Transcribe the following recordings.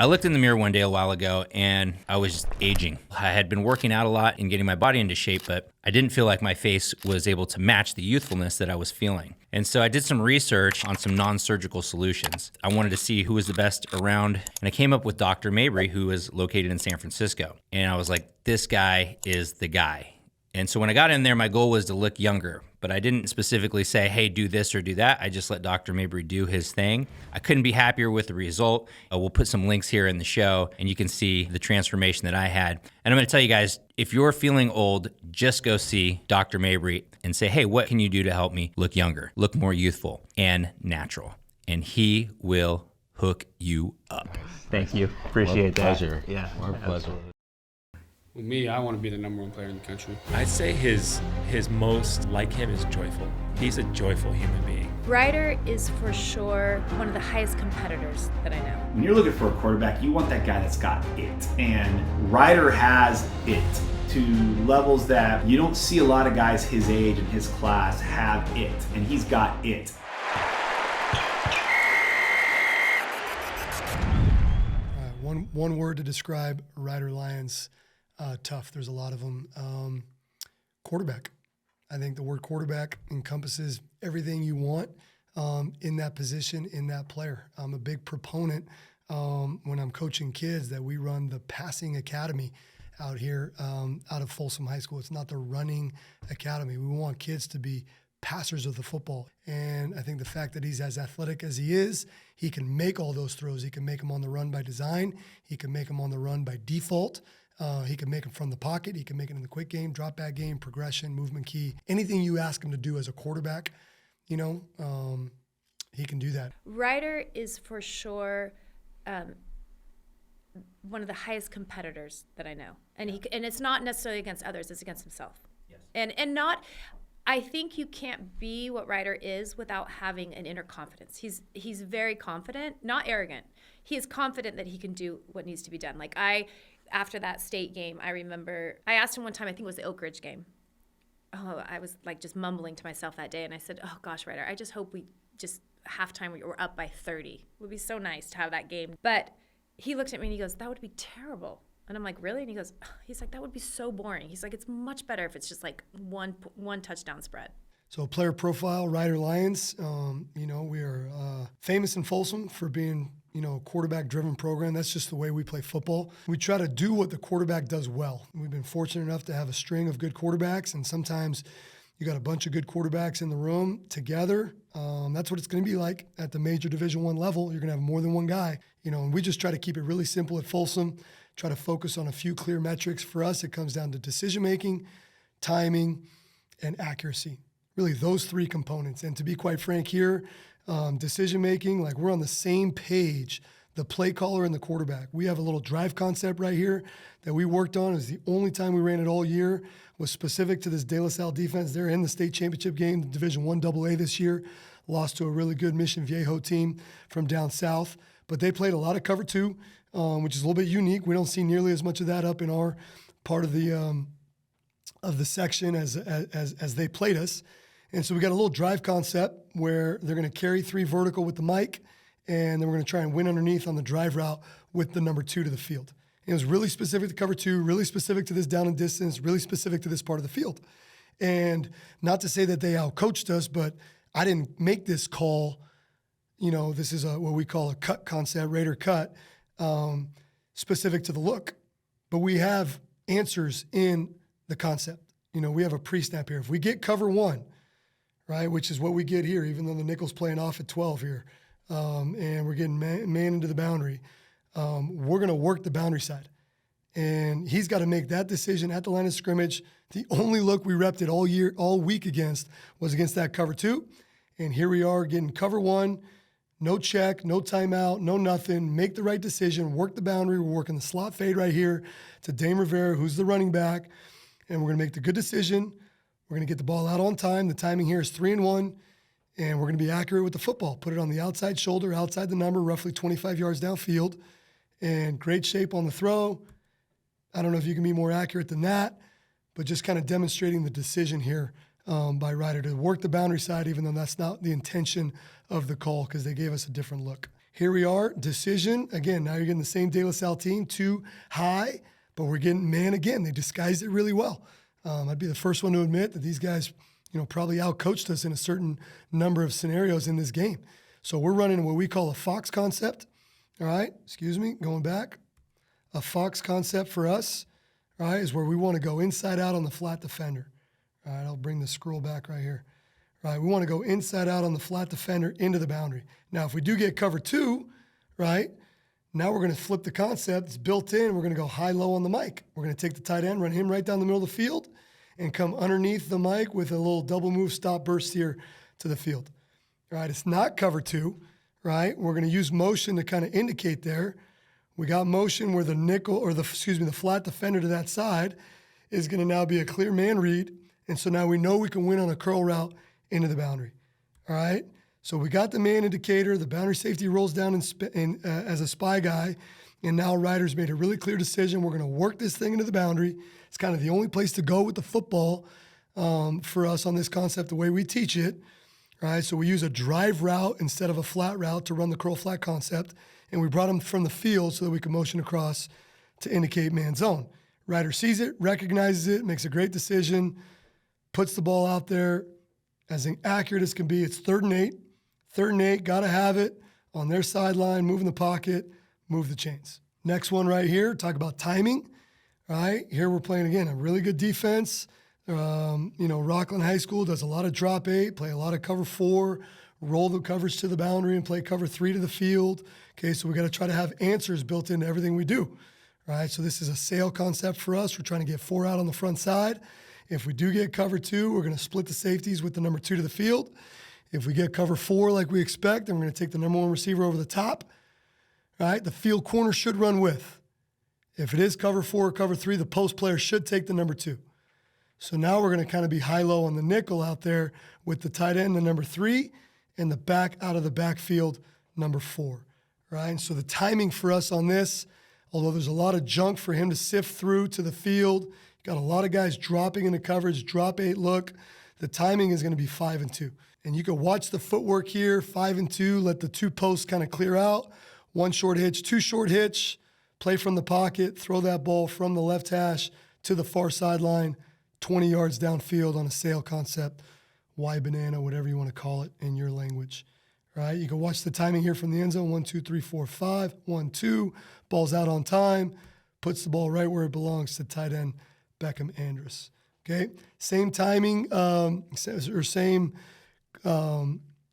I looked in the mirror one day a while ago and I was aging. I had been working out a lot and getting my body into shape, but I didn't feel like my face was able to match the youthfulness that I was feeling. And so I did some research on some non-surgical solutions. I wanted to see who was the best around, and I came up with Dr. Mabry, who is located in San Francisco. And I was like, this guy is the guy. And so when I got in there, my goal was to look younger, but I didn't specifically say, hey, do this or do that. I just let Dr. Mabry do his thing. I couldn't be happier with the result. We'll put some links here in the show and you can see the transformation that I had. And I'm gonna tell you guys, if you're feeling old, just go see Dr. Mabry and say, hey, what can you do to help me look younger, look more youthful and natural? And he will hook you up. Thank you, appreciate that. Pleasure. Yeah, our pleasure. With me, I want to be the #1 player in the country. I'd say his most like him is joyful. He's a joyful human being. Ryder is for sure one of the highest competitors that I know. When you're looking for a quarterback, you want that guy that's got it. And Ryder has it to levels that you don't see a lot of guys his age and his class have it. And he's got it. One word to describe Ryder Lyons. Tough. There's a lot of them. Quarterback. I think the word quarterback encompasses everything you want in that position, in that player. I'm a big proponent when I'm coaching kids that we run the passing academy out here out of Folsom High School. It's not the running academy. We want kids to be passers of the football. And I think the fact that he's as athletic as he is, he can make all those throws. He can make them on the run by design. He can make them on the run by default. He can make them from the pocket. He can make it in the quick game, drop back game, progression, movement key. Anything you ask him to do as a quarterback, he can do that. Ryder is for sure one of the highest competitors that I know. And and it's not necessarily against others, it's against himself. Yes. And not, I think you can't be what Ryder is without having an inner confidence. He's very confident, not arrogant. He is confident that he can do what needs to be done. After that state game, I remember I asked him one time, I think it was the Oak Ridge game. Oh, I was just mumbling to myself that day. And I said, oh gosh, Ryder, I just hope we just halftime we're up by 30. It would be so nice to have that game. But he looked at me and he goes, that would be terrible. And I'm like, really? And he's like, that would be so boring. He's like, it's much better if it's just one touchdown spread. So player profile, Ryder Lyons. We are famous in Folsom for being a quarterback-driven program. That's just the way we play football. We try to do what the quarterback does well. We've been fortunate enough to have a string of good quarterbacks, and sometimes you got a bunch of good quarterbacks in the room together. That's what it's going to be like at the major Division I level. You're going to have more than one guy. And we just try to keep it really simple at Folsom, try to focus on a few clear metrics. For us, it comes down to decision-making, timing, and accuracy. Really, those three components. And to be quite frank here, decision-making, we're on the same page, the play caller and the quarterback. We have a little drive concept right here that we worked on. It was the only time we ran it all year, was specific to this De La Salle defense. They're in the state championship game, the Division I AA this year, lost to a really good Mission Viejo team from down south. But they played a lot of cover two, which is a little bit unique. We don't see nearly as much of that up in our part of the section as they played us. And so we got a little drive concept where they're going to carry 3 vertical with the mic, and then we're going to try and win underneath on the drive route with the number 2 to the field. And it was really specific to cover 2, really specific to this down and distance, really specific to this part of the field. And not to say that they out-coached us, but I didn't make this call. This is what we call a cut concept, Raider cut, specific to the look. But we have answers in the concept. We have a pre-snap here. If we get cover 1, right, which is what we get here, even though the nickel's playing off at 12 here, and we're getting man into the boundary, we're going to work the boundary side. And he's got to make that decision at the line of scrimmage. The only look we repped it all week against was against that cover 2. And here we are getting cover 1, no check, no timeout, no nothing. Make the right decision, work the boundary. We're working the slot fade right here to Dame Rivera, who's the running back. And we're going to make the good decision. We're going to get the ball out on time. The timing here is 3 and 1, and we're going to be accurate with the football. Put it on the outside shoulder, outside the number, roughly 25 yards downfield, and great shape on the throw. I don't know if you can be more accurate than that, but just kind of demonstrating the decision here by Ryder to work the boundary side, even though that's not the intention of the call because they gave us a different look. Here we are, decision. Again, now you're getting the same De La Salle team, 2 high, but we're getting man again. They disguised it really well. I'd be the first one to admit that these guys, probably outcoached us in a certain number of scenarios in this game. So we're running what we call a Fox concept. All right, going back. A Fox concept for us, all right, is where we want to go inside out on the flat defender. All right, I'll bring the scroll back right here. All right, we want to go inside out on the flat defender into the boundary. Now, if we do get cover 2, right, now we're going to flip the concept. It's built in. We're going to go high-low on the mic. We're going to take the tight end, run him right down the middle of the field, and come underneath the mic with a little double move stop burst here to the field. All right, it's not cover 2, right? We're going to use motion to kind of indicate there. We got motion where the nickel, or the flat defender to that side is going to now be a clear man read. And so now we know we can win on a curl route into the boundary. All right? So we got the man indicator. The boundary safety rolls down as a spy guy. And now Ryder's made a really clear decision. We're going to work this thing into the boundary. It's kind of the only place to go with the football for us on this concept, the way we teach it. All right? So we use a drive route instead of a flat route to run the curl flat concept. And we brought him from the field so that we could motion across to indicate man zone. Ryder sees it, recognizes it, makes a great decision, puts the ball out there as accurate as can be. It's 3rd and 8. 3rd and 8, got to have it on their sideline, move in the pocket, move the chains. Next one right here, talk about timing. All right, here we're playing, again, a really good defense. Rockland High School does a lot of drop 8, play a lot of cover 4, roll the coverage to the boundary and play cover 3 to the field. Okay, so we got to try to have answers built into everything we do. All right, so this is a sail concept for us. We're trying to get 4 out on the front side. If we do get cover 2, we're going to split the safeties with the number 2 to the field. If we get cover 4 like we expect, then we're going to take the number 1 receiver over the top. All right, the field corner should run with. If it is cover 4 or cover 3, the post player should take the number 2. So now we're going to kind of be high-low on the nickel out there with the tight end, the number 3, and the back out of the backfield, number 4. Right? And so the timing for us on this, although there's a lot of junk for him to sift through to the field, got a lot of guys dropping into coverage, drop 8 look, the timing is going to be 5 and 2. And you can watch the footwork here, 5 and 2, let the 2 posts kind of clear out, 1 short hitch, 2 short hitch, play from the pocket, throw that ball from the left hash to the far sideline, 20 yards downfield on a sail concept, Y banana, whatever you want to call it in your language. Right, you can watch the timing here from the end zone, 1, 2, 3, 4, 5, 1, 2, ball's out on time, puts the ball right where it belongs to tight end Beckham Andrus. Okay, same timing, or same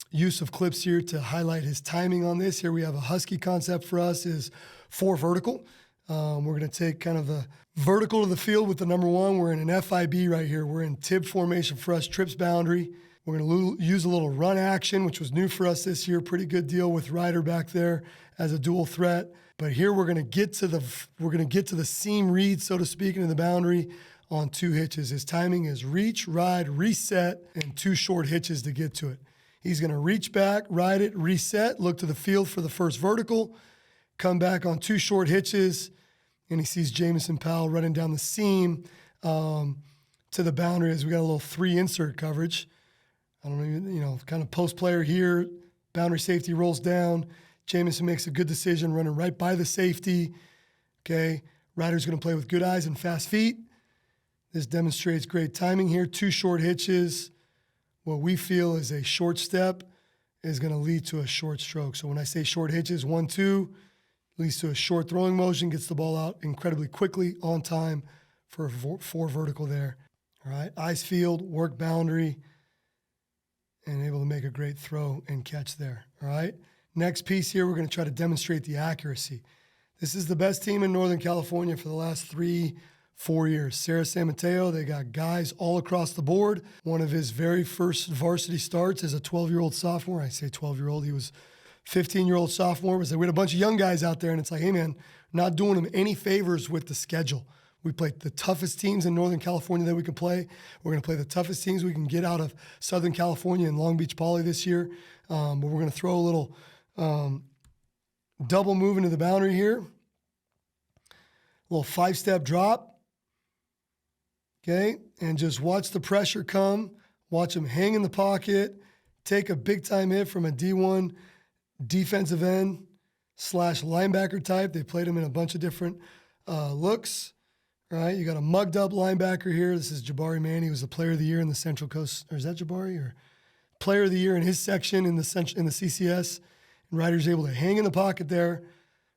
use of clips here to highlight his timing on this. Here we have a Husky concept for us is 4 vertical. We're going to take kind of the vertical to the field with the number 1. We're in an FIB right here. We're in tib formation for us, trips boundary. We're going to use a little run action, which was new for us this year. Pretty good deal with Ryder back there as a dual threat. But here we're going to get to the seam read, so to speak, into the boundary on 2 hitches. His timing is reach, ride, reset, and 2 short hitches to get to it. He's going to reach back, ride it, reset, look to the field for the first vertical, come back on 2 short hitches, and he sees Jamison Powell running down the seam to the boundary as we got a little 3 insert coverage. I don't even, kind of post player here, boundary safety rolls down. Jamison makes a good decision running right by the safety. Okay, Ryder's going to play with good eyes and fast feet. This demonstrates great timing here. 2 short hitches. What we feel is a short step is going to lead to a short stroke. So when I say short hitches, 1, 2, leads to a short throwing motion, gets the ball out incredibly quickly on time for a 4 vertical there. All right, eyes field, work boundary, and able to make a great throw and catch there, all right? Next piece here, we're going to try to demonstrate the accuracy. This is the best team in Northern California for the last 3-4 years. Sarah San Mateo, they got guys all across the board. One of his very first varsity starts as a 12-year-old sophomore. I say 12-year-old, he was 15-year-old sophomore. We had a bunch of young guys out there, and it's like, hey, man, not doing them any favors with the schedule. We played the toughest teams in Northern California that we can play. We're going to play the toughest teams we can get out of Southern California and Long Beach Poly this year. But we're going to throw a little double move into the boundary here. A little 5-step drop. Okay, and just watch the pressure come. Watch him hang in the pocket. Take a big-time hit from a D1 defensive end. slash linebacker type. They played him in a bunch of different looks. Right, you got a mugged up linebacker here. This is Jabari Mann. He was the player of the year in the Central Coast. Or is that Jabari? Or player of the year in his section in the CCS. And Ryder's able to hang in the pocket there,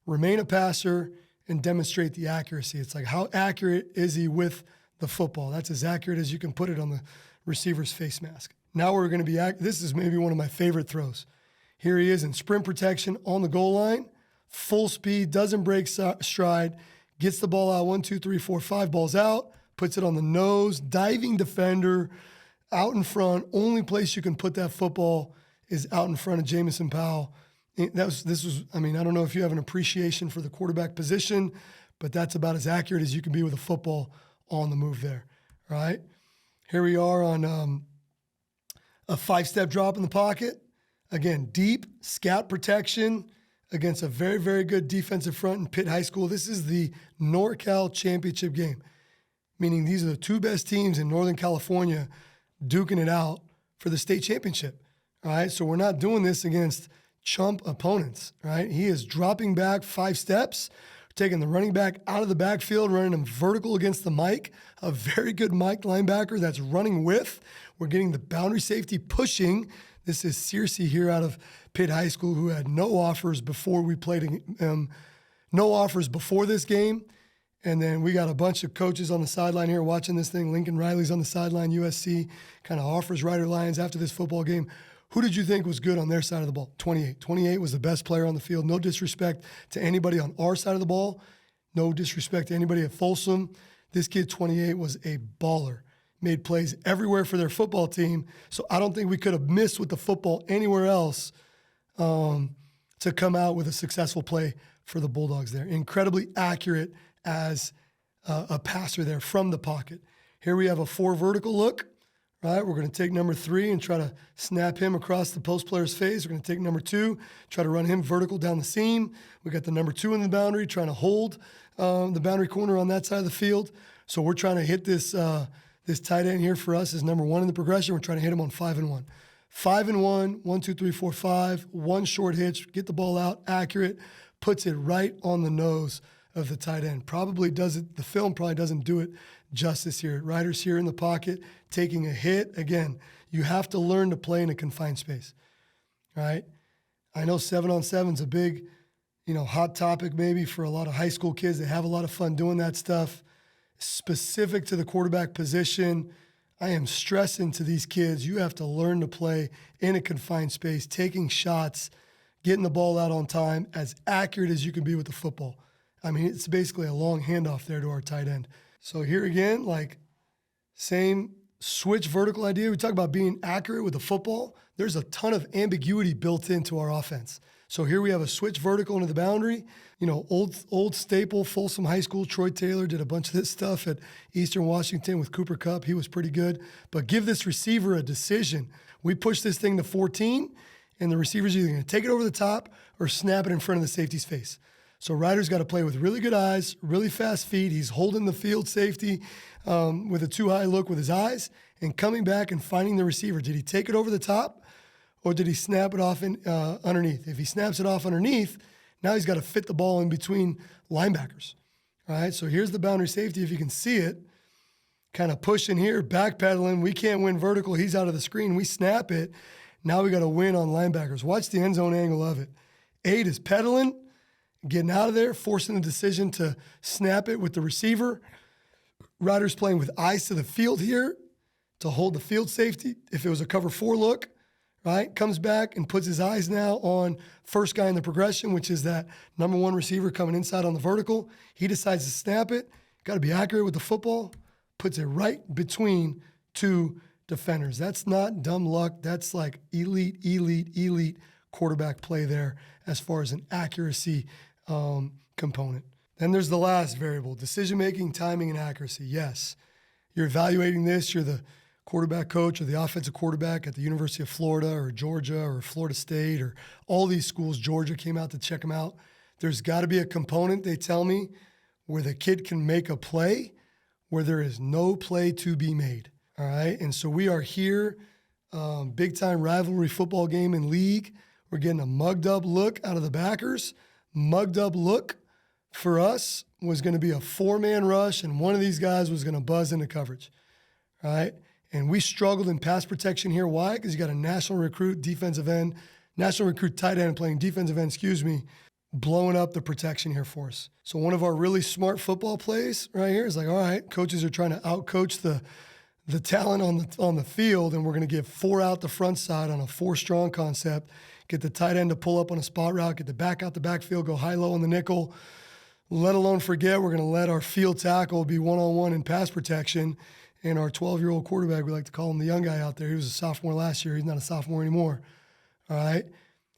remain a passer, and demonstrate the accuracy. It's like, how accurate is he with the football? That's as accurate as you can put it on the receiver's face mask. Now we're going to be, this is maybe one of my favorite throws. Here he is in sprint protection on the goal line, full speed, doesn't break stride, gets the ball out, 1, 2, 3, 4, 5 balls out, puts it on the nose, diving defender, out in front. Only place you can put that football is out in front of Jamison Powell. I don't know if you have an appreciation for the quarterback position, but that's about as accurate as you can be with a football on the move there, right? Here we are on a 5-step drop in the pocket. Again, deep scat protection against a very, very good defensive front in Pitt High School. This is the NorCal championship game, meaning these are the two best teams in Northern California duking it out for the state championship, all right? So we're not doing this against chump opponents, right? He is dropping back 5 steps, taking the running back out of the backfield, running him vertical against the Mike, a very good Mike linebacker that's running with. We're getting the boundary safety pushing. This is Searcy here out of Pitt High School, who had no offers before we played no offers before this game. And then we got a bunch of coaches on the sideline here watching this thing. Lincoln Riley's on the sideline, USC, kind of offers Ryder Lyons after this football game. Who did you think was good on their side of the ball? 28. 28 was the best player on the field. No disrespect to anybody on our side of the ball. No disrespect to anybody at Folsom. This kid, 28, was a baller. Made plays everywhere for their football team. So I don't think we could have missed with the football anywhere else to come out with a successful play for the Bulldogs there. Incredibly accurate as a passer there from the pocket. Here we have a 4 vertical look. Right, we're going to take number 3 and try to snap him across the post player's face. We're going to take number 2, try to run him vertical down the seam. We got the number 2 in the boundary, trying to hold the boundary corner on that side of the field. So we're trying to hit this this tight end here for us is number 1 in the progression. We're trying to hit him on 5 and 1. 5 and 1, 1, 2, 3, 4, 5, 1 short hitch, get the ball out, accurate, puts it right on the nose of the tight end. Probably does it, the film probably doesn't do it justice here. Ryder's here in the pocket, taking a hit. Again, you have to learn to play in a confined space, right? I know 7-on-7 is a big, hot topic maybe for a lot of high school kids. They have a lot of fun doing that stuff. Specific to the quarterback position, I am stressing to these kids, you have to learn to play in a confined space, taking shots, getting the ball out on time, as accurate as you can be with the football. I mean, it's basically a long handoff there to our tight end. So here again, same switch vertical idea. We talk about being accurate with the football. There's a ton of ambiguity built into our offense. So here we have a switch vertical into the boundary. Old staple, Folsom High School, Troy Taylor did a bunch of this stuff at Eastern Washington with Cooper Kupp. He was pretty good. But give this receiver a decision. We push this thing to 14, and the receiver's either going to take it over the top or snap it in front of the safety's face. So Ryder's got to play with really good eyes, really fast feet. He's holding the field safety with a too high look with his eyes and coming back and finding the receiver. Did he take it over the top or did he snap it off underneath? If he snaps it off underneath, now he's got to fit the ball in between linebackers. All right, so here's the boundary safety. If you can see it, kind of pushing here, backpedaling. We can't win vertical. He's out of the screen. We snap it. Now we got to win on linebackers. Watch the end zone angle of it. 8 is pedaling, getting out of there, forcing the decision to snap it with the receiver. Ryder's playing with eyes to the field here to hold the field safety. If it was a cover 4 look, right, comes back and puts his eyes now on first guy in the progression, which is that number 1 receiver coming inside on the vertical. He decides to snap it. Got to be accurate with the football. Puts it right between 2 defenders. That's not dumb luck. That's like elite quarterback play there as far as an accuracy component. Then there's the last variable, decision-making, timing, and accuracy. Yes, you're evaluating this. You're the quarterback coach or the offensive quarterback at the University of Florida or Georgia or Florida State or all these schools. Georgia came out to check them out. There's got to be a component, they tell me, where the kid can make a play where there is no play to be made. All right, and so we are here, big-time rivalry football game in league. We're getting a mugged-up look out of the backers. mugged up look for us was going to be a 4-man rush, and one of these guys was going to buzz into coverage, right? And we struggled in pass protection here. Why? Because you got a national recruit defensive end, national recruit tight end playing defensive end, blowing up the protection here for us. So one of our really smart football plays right here is like, all right, coaches are trying to outcoach the talent on the field, and we're going to give 4 out the front side on a 4-strong concept, get the tight end to pull up on a spot route, get the back out the backfield, go high-low on the nickel, let alone forget we're going to let our field tackle be one-on-one in pass protection. And our 12-year-old quarterback, we like to call him the young guy out there. He was a sophomore last year. He's not a sophomore anymore. All right?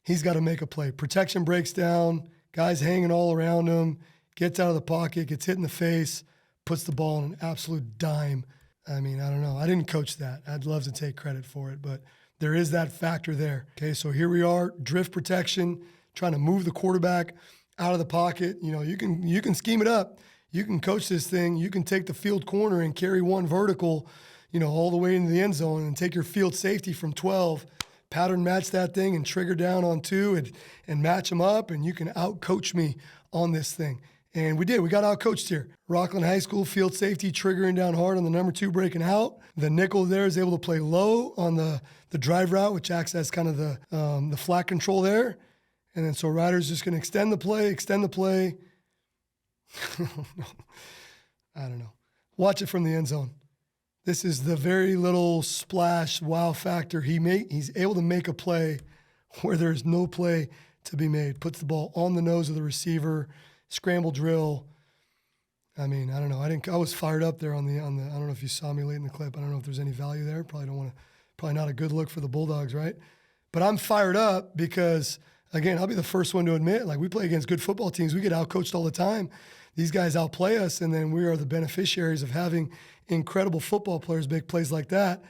He's got to make a play. Protection breaks down. Guys hanging all around him. Gets out of the pocket. Gets hit in the face. Puts the ball on an absolute dime. I mean, I don't know. I didn't coach that. I'd love to take credit for it. But there is that factor there. Okay, so here we are. Drift protection. Trying to move the quarterback out of the pocket. You know, you can scheme it up. You can coach this thing. You can take the field corner and carry one vertical, you know, all the way into the end zone and take your field safety from 12, pattern match that thing and trigger down on 2 and match them up, and you can out-coach me on this thing. And we did. We got out-coached here. Rockland High School field safety triggering down hard on the number 2 breaking out. The nickel there is able to play low on the drive route, which acts as kind of the flat control there. And then so Ryder's just going to extend the play. I don't know. Watch it from the end zone. This is the very little splash wow factor he's able to make a play where there's no play to be made. Puts the ball on the nose of the receiver, scramble drill. I mean, I don't know. I was fired up there on the I don't know if you saw me late in the clip. I don't know if there's any value there. Probably not a good look for the Bulldogs, right? But I'm fired up because, again, I'll be the first one to admit, like, we play against good football teams. We get outcoached all the time. These guys outplay us, and then we are the beneficiaries of having incredible football players make plays like that.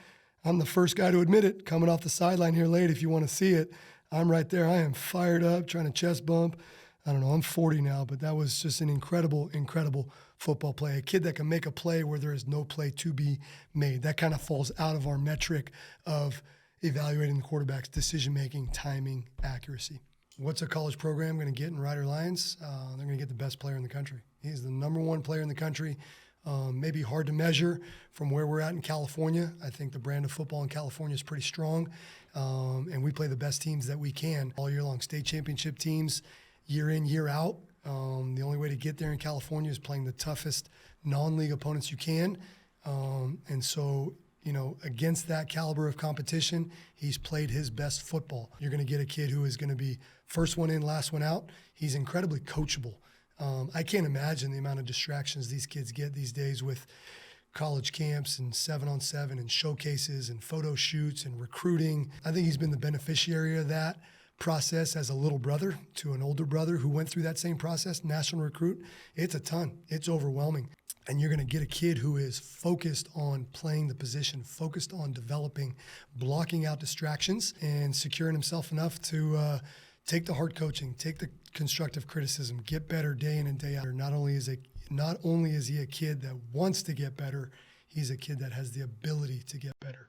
I'm the first guy to admit it, coming off the sideline here late if you want to see it. I'm right there. I am fired up, trying to chest bump. I don't know, I'm 40 now, but that was just an incredible, incredible football play. A kid that can make a play where there is no play to be made. That kind of falls out of our metric of evaluating the quarterback's decision-making, timing, accuracy. What's a college program going to get in Ryder Lyons? They're going to get the best player in the country. He's the number 1 player in the country. Maybe hard to measure from where we're at in California. I think the brand of football in California is pretty strong, and we play the best teams that we can all year long. State championship teams, year in, year out. The only way to get there in California is playing the toughest non-league opponents you can. And so, you know, against that caliber of competition, he's played his best football. You're going to get a kid who is going to be first one in, last one out. He's incredibly coachable. I can't imagine the amount of distractions these kids get these days with college camps and 7-on-7 and showcases and photo shoots and recruiting. I think he's been the beneficiary of that process as a little brother to an older brother who went through that same process, national recruit. It's a ton. It's overwhelming. And you're going to get a kid who is focused on playing the position, focused on developing, blocking out distractions, and securing himself enough to take the hard coaching, take the constructive criticism, get better day in and day out. Not only is he a kid that wants to get better, he's a kid that has the ability to get better.